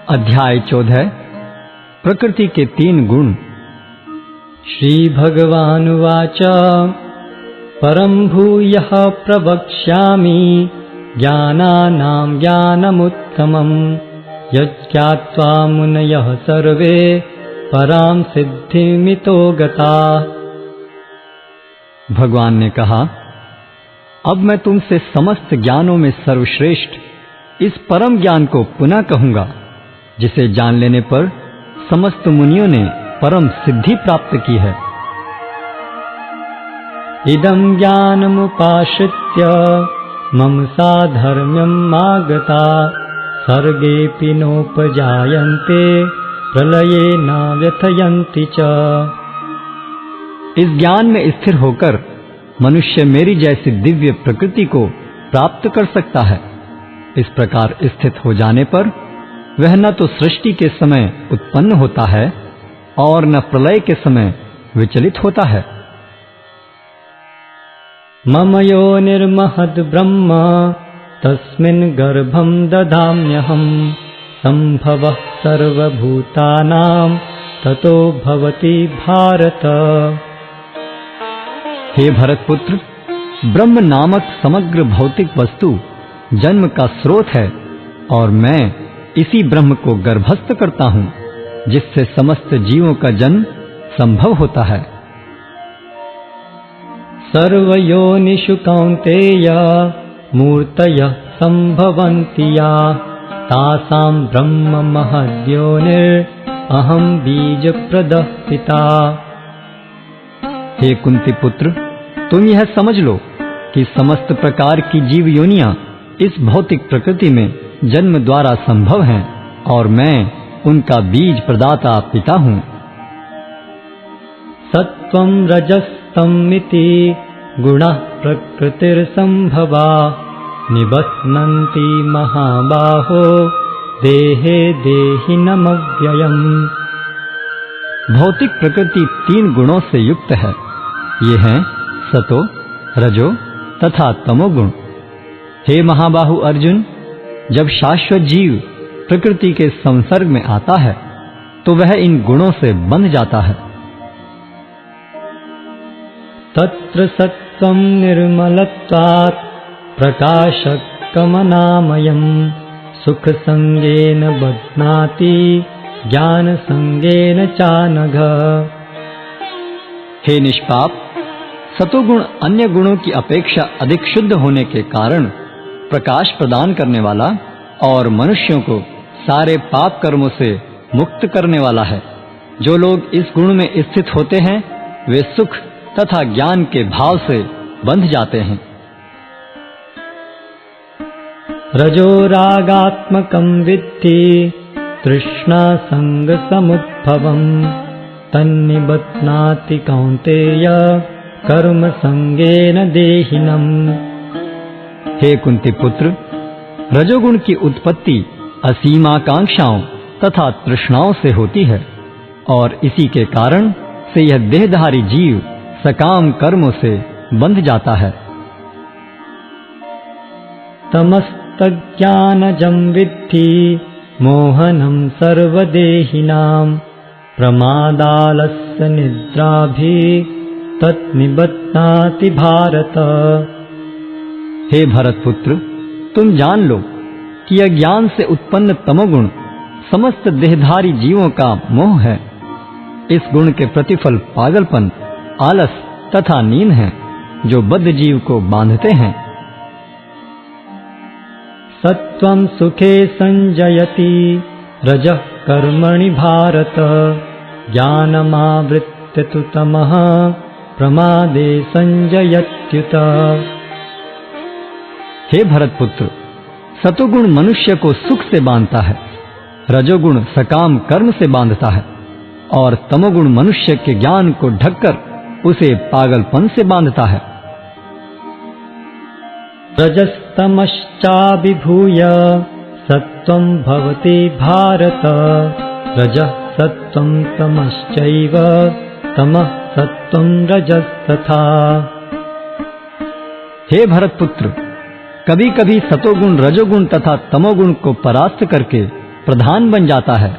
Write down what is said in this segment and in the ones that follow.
अध्याय 14 प्रकृति के 3 गुण। श्री भगवानुवाच परं भूयः प्रवक्ष्यामि ज्ञानानां ज्ञानमुत्तमं यज्ञात्वा मुनयः सर्वे परां सिद्धिमितो गताः। भगवान ने कहा, अब मैं तुमसे समस्त ज्ञानों में सर्वश्रेष्ठ इस परम ज्ञान को पुनः कहूंगा, जिसे जान लेने पर समस्त मुनियों ने परम सिद्धि प्राप्त की है। इदं ज्ञानमुपाश्रित्य मम साधर्म्यम् आगता सर्गेऽपि नोपजायन्ते प्रलये न व्यथयन्ति च। इस ज्ञान में स्थिर होकर मनुष्य मेरी जैसी दिव्य प्रकृति को प्राप्त कर सकता है। इस प्रकार स्थित हो जाने पर वह न तो सृष्टि के समय उत्पन्न होता है और न प्रलय के समय विचलित होता है। मम योनिर्महद् ब्रह्म तस्मिन् गर्भं दधाम्यहम् सम्भवः सर्वभूतानां ततो भवति भारत। हे भरतपुत्र, ब्रह्म नामक समग्र भौतिक वस्तु जन्म का स्रोत है और मैं इसी ब्रह्म को गर्भस्थ करता हूं, जिससे समस्त जीवों का जन्म संभव होता है। सर्वयोनिषु कौन्तेय मूर्तयः सम्भवन्ति याः तासां ब्रह्म महद्योनिर् अहं बीजप्रदः पिता। हे कुंती पुत्र, तुम यह समझ लो कि समस्त प्रकार की जीव योनियां इस भौतिक प्रकृति में जन्म द्वारा संभव हैं और मैं उनका बीज प्रदाता पिता हूं। सत्वं रजस्तमिति गुणः प्रकृतिर्संभवा निबध्नन्ति महाबाहो देहे देहिनमव्ययम्। भौतिक प्रकृति 3 गुणों से युक्त है। ये हैं सतो, रजो तथा तमोगुण। हे महाबाहु अर्जुन, जब शाश्वत जीव प्रकृति के संसर्ग में आता है तो वह इन गुणों से बंध जाता है। तत्र सत्त्वं निर्मलत्वात् प्रकाशकमनामयम् सुखसंगेन बध्नाति ज्ञानसंगेन चानघ। हे निष्पाप, सतोगुण अन्य गुणों की अपेक्षा अधिक शुद्ध होने के कारण प्रकाश प्रदान करने वाला और मनुष्यों को सारे पाप कर्मों से मुक्त करने वाला है। जो लोग इस गुण में स्थित होते हैं वे सुख तथा ज्ञान के भाव से बंध जाते हैं। रजो रागात्मकं विद्धि तृष्णा संग समुद्भवम् तन्निबध्नाति कौन्तेय कर्म संगेन देहिनम्। हे कुंती पुत्र, रजोगुण की उत्पत्ति असीम आकांक्षाओं तथा तृष्णाओं से होती है और इसी के कारण से यह देहधारी जीव सकाम कर्मों से बंध जाता है। तमस्तज्ञानजं विद्धि मोहनं सर्वदेहिनां प्रमादालस्य निद्राभिः तन्निबध्नाति भारत। हे भरतपुत्र, तुम जान लो कि अज्ञान से उत्पन्न तमोगुण समस्त देहधारी जीवों का मोह है। इस गुण के प्रतिफल पागलपन, आलस तथा नींद है, जो बद्ध जीव को बांधते हैं। सत्वं सुखे संजयति रजः कर्मणि भारत ज्ञानमावृत्य तु तमः प्रमादे संजयत्युत। हे भरतपुत्र, सतोगुण मनुष्य को सुख से बांधता है, रजोगुण सकाम कर्म से बांधता है और तमोगुण मनुष्य के ज्ञान को ढककर उसे पागलपन से बांधता है। रजस्तमश्चाभिभूय सत्वं भवति भारत रजः सत्वं तमश्चैव तमः सत्वं रजस्तथा। हे भरतपुत्र, कभी कभी सतोगुण रजोगुण तथा तमोगुण को परास्त करके प्रधान बन जाता है,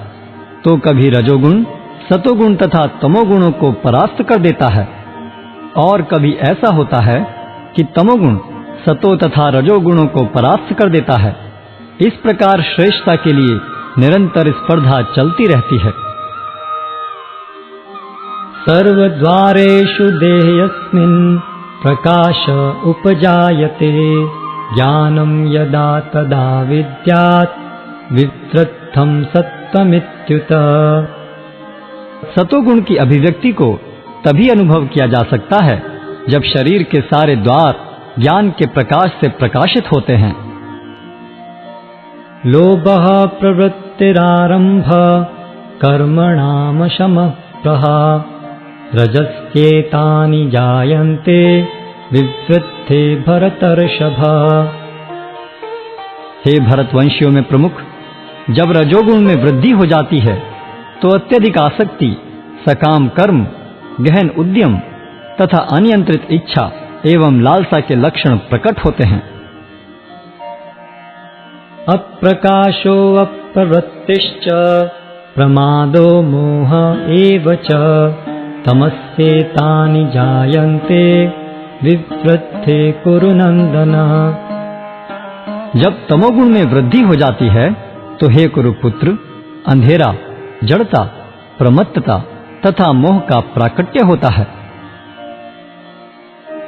तो कभी रजोगुण सतोगुण तथा तमोगुणों को परास्त कर देता है, और कभी ऐसा होता है कि तमोगुण सतो तथा रजोगुणों को परास्त कर देता है। इस प्रकार श्रेष्ठता के लिए निरंतर स्पर्धा चलती रहती है। सर्वद्वारेषु देहेऽस्मिन् प्रकाश उपजायते, ज्ञानं यदा तदा विद्यात् विवृद्धं सत्त्वमित्युत। सतोगुण की अभिव्यक्ति को तभी अनुभव किया जा सकता है जब शरीर के सारे द्वार ज्ञान के प्रकाश से प्रकाशित होते हैं। लोभः प्रवृत्तिरारम्भ कर्मणां शमः प्रहा, रजस्येतानि जायन्ते विवृद्धे भरतर्षभ। हे भरतवंशियों में प्रमुख, जब रजोगुण में वृद्धि हो जाती है तो अत्यधिक आसक्ति, सकाम कर्म, गहन उद्यम तथा अनियंत्रित इच्छा एवं लालसा के लक्षण प्रकट होते हैं। अप्रकाशो अप्रवृत्तिश्च प्रमादो मोह एव च, तमस्येतानि जायन्ते विवृद्धे कुरु नंदन। जब तमोगुण में वृद्धि हो जाती है तो हे कुरुपुत्र, अंधेरा, जड़ता, प्रमत्तता तथा मोह का प्राकट्य होता है।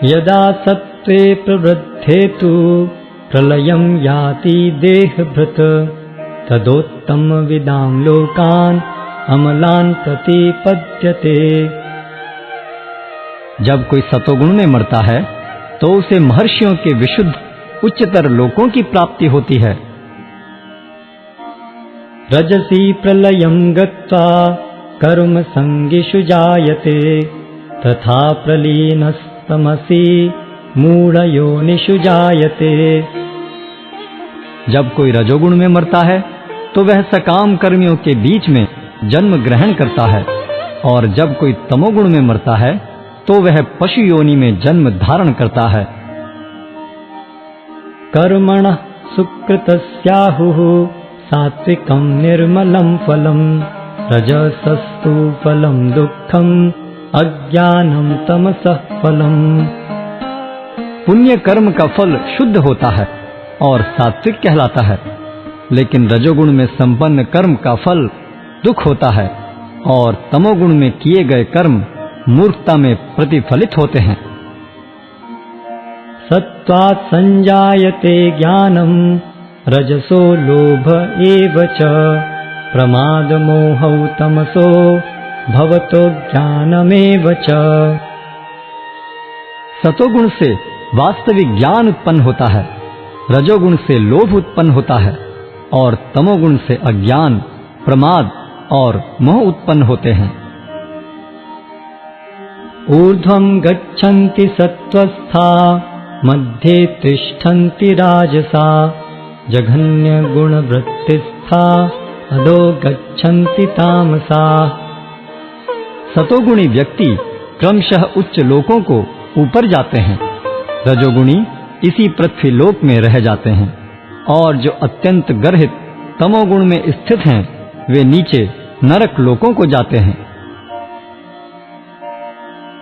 यदा सत्त्वे प्रवृद्धे तु प्रलयं याति देहभृत, तदोत्तमविदां लोकान् अमलान् प्रतिपद्यते। जब कोई सतोगुण में मरता है तो उसे महर्षियों के विशुद्ध उच्चतर लोकों की प्राप्ति होती है। रजसी प्रलयं गत्वा कर्म संगिषु जायते, तथा प्रलीनस्तमसि मूढ़योनिषु जायते। जब कोई रजोगुण में मरता है तो वह सकाम कर्मियों के बीच में जन्म ग्रहण करता है, और जब कोई तमोगुण में मरता है तो वह पशु योनि में जन्म धारण करता है। कर्मणः सुकृतस्याहुः सात्विकं निर्मलं फलं, रजसस्तु फलं दुःखं अज्ञानं तमसः फलं। पुण्य कर्म का फल शुद्ध होता है और सात्विक कहलाता है, लेकिन रजोगुण में संपन्न कर्म का फल दुख होता है, और तमोगुण में किए गए कर्म मूर्खता में प्रतिफलित होते हैं। सत्त्वात् संजायते ज्ञानं रजसो लोभ एव च, प्रमाद मोहौ तमसो भवतो ज्ञानमेव च। सतोगुण से वास्तविक ज्ञान उत्पन्न होता है, रजोगुण से लोभ उत्पन्न होता है, और तमोगुण से अज्ञान, प्रमाद और मोह उत्पन्न होते हैं। ऊर्ध्वं गच्छन्ति सत्त्वस्था मध्ये तिष्ठन्ति राजसा, जघन्य गुणवृत्तिस्था अधो गच्छन्ति तामसा। सतोगुणी व्यक्ति क्रमशः उच्च लोकों को ऊपर जाते हैं, रजोगुणी इसी पृथ्वी लोक में रह जाते हैं, और जो अत्यंत गर्हित तमोगुण में स्थित हैं वे नीचे नरक लोकों को जाते हैं।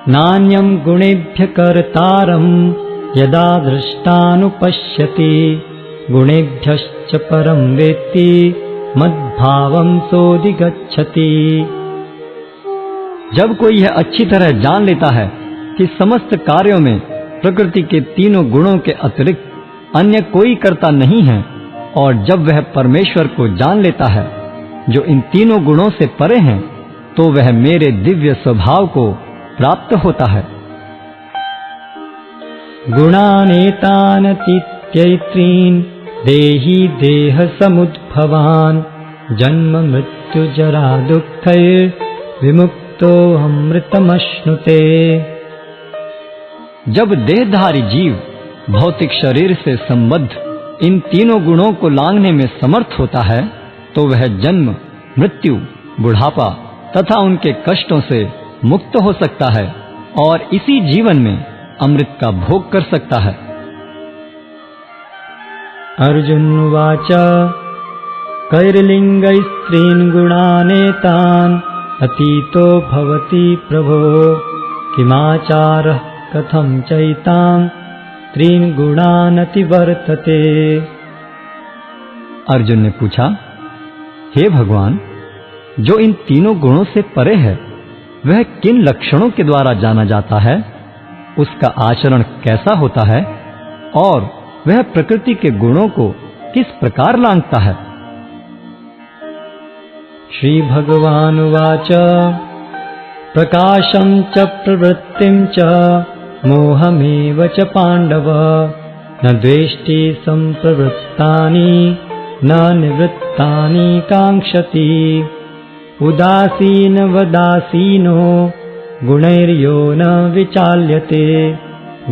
नान्यं गुणेभ्य कर्तारं यदा दृष्टानुपश्यति, गुणेभ्यश्च परं वेत्ति मद्भावं सोऽधिगच्छति। जब कोई यह अच्छी तरह जान लेता है कि समस्त कार्यों में प्रकृति के तीनों गुणों के अतिरिक्त अन्य कोई कर्ता नहीं है, और जब वह परमेश्वर को जान लेता है जो इन तीनों गुणों से परे हैं, तो वह मेरे दिव्य स्वभाव को प्राप्त होता है। गुणानेतानतीत्यैत्रीन् देहि देह समुद्भवान्, जन्म मृत्यु जरा दुःखैर्विमुक्तो अमृतमश्नुते। जब देहधारी जीव भौतिक शरीर से संबद्ध इन तीनों गुणों को लांघने में समर्थ होता है, तो वह जन्म, मृत्यु, बुढ़ापा तथा उनके कष्टों से मुक्त हो सकता है, और इसी जीवन में अमृत का भोग कर सकता है। अर्जुनवाच कैर्लिङ्गैस्त्रीन् गुणानेतान् अतीतो भवति प्रभो किमाचारः कथं चैतां त्रीन् गुणान् अतिवर्तते। अर्जुन ने पूछा, हे भगवान, जो इन तीनों गुणों से परे है वह किन लक्षणों के द्वारा जाना जाता है, उसका आचरण कैसा होता है और वह प्रकृति के गुणों को किस प्रकार लांघता है। श्री भगवानुवाच प्रकाशं च प्रवृत्तिं च मोहमेव च पाण्डव न द्वेष्टि सम्प्रवृत्तानि न निवृत्तानि काङ्क्षति उदासीनवदासीनो गुणैर्यो न विचाल्यते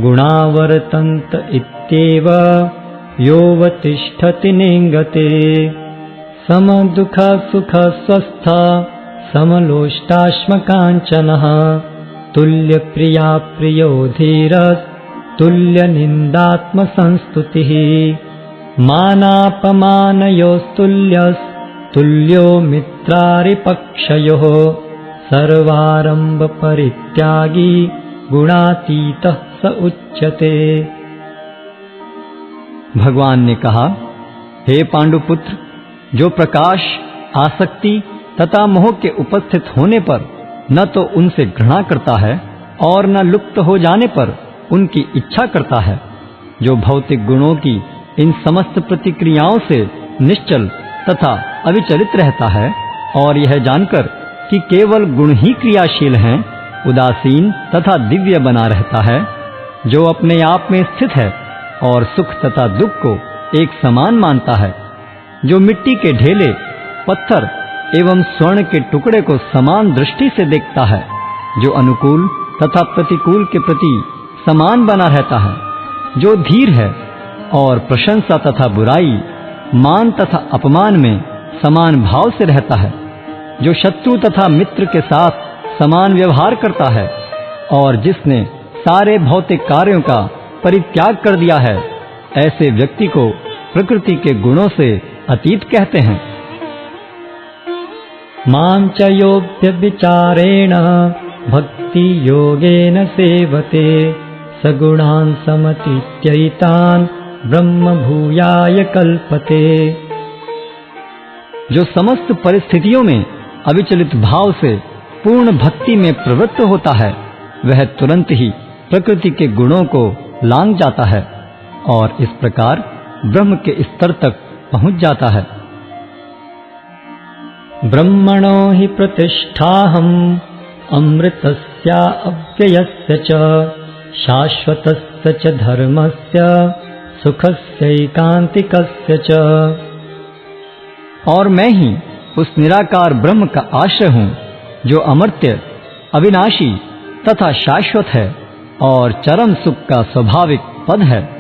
गुणा वर्तन्त इत्येव योऽवतिष्ठति नेङ्गते समदुःख सुख स्वस्थ समलोष्टाश्मकाञ्चनः तुल्यप्रिया प्रियो धीरस् तुल्यनिन्दात्मसंस्तुतिः मानापमानयोस्तुल्यस् तुल्यो मित्रारिपक्षयोः सर्वारम्भ परित्यागी गुणातीतः स उच्यते। भगवान ने कहा, हे पांडुपुत्र, जो प्रकाश, आसक्ति तथा मोह के उपस्थित होने पर न तो उनसे घृणा करता है और न लुप्त हो जाने पर उनकी इच्छा करता है, जो भौतिक गुणों की इन समस्त प्रतिक्रियाओं से निश्चल तथा अविचलित रहता है और यह जानकर कि केवल गुण ही क्रियाशील हैं, उदासीन तथा दिव्य बना रहता है, जो अपने आप में स्थित है और सुख तथा दुख को एक समान मानता है, जो मिट्टी के ढेले, पत्थर एवं स्वर्ण के टुकड़े को समान दृष्टि से देखता है, जो अनुकूल तथा प्रतिकूल के प्रति समान बना रहता है, जो धीर है और प्रशंसा तथा बुराई, मान तथा अपमान में समान भाव से रहता है, जो शत्रु तथा मित्र के साथ समान व्यवहार करता है और जिसने सारे भौतिक कार्यों का परित्याग कर दिया है, ऐसे व्यक्ति को प्रकृति के गुणों से अतीत कहते हैं। मां च योऽव्यभिचारेण भक्ति योगेन सेवते सगुणान् समतीत्यैतान् ब्रह्म भूयाय कल्पते। जो समस्त परिस्थितियों में अविचलित भाव से पूर्ण भक्ति में प्रवृत्त होता है, वह तुरंत ही प्रकृति के गुणों को लांघ जाता है और इस प्रकार ब्रह्म के स्तर तक पहुंच जाता है। ब्रह्मणो हि प्रतिष्ठाहम् अमृतस्य अव्ययस्य च शाश्वतस्य च धर्मस्य सुखस्यैकान्तिकस्य च। और मैं ही उस निराकार ब्रह्म का आश्रय हूँ, जो अमर्त्य, अविनाशी तथा शाश्वत है और चरम सुख का स्वाभाविक पद है।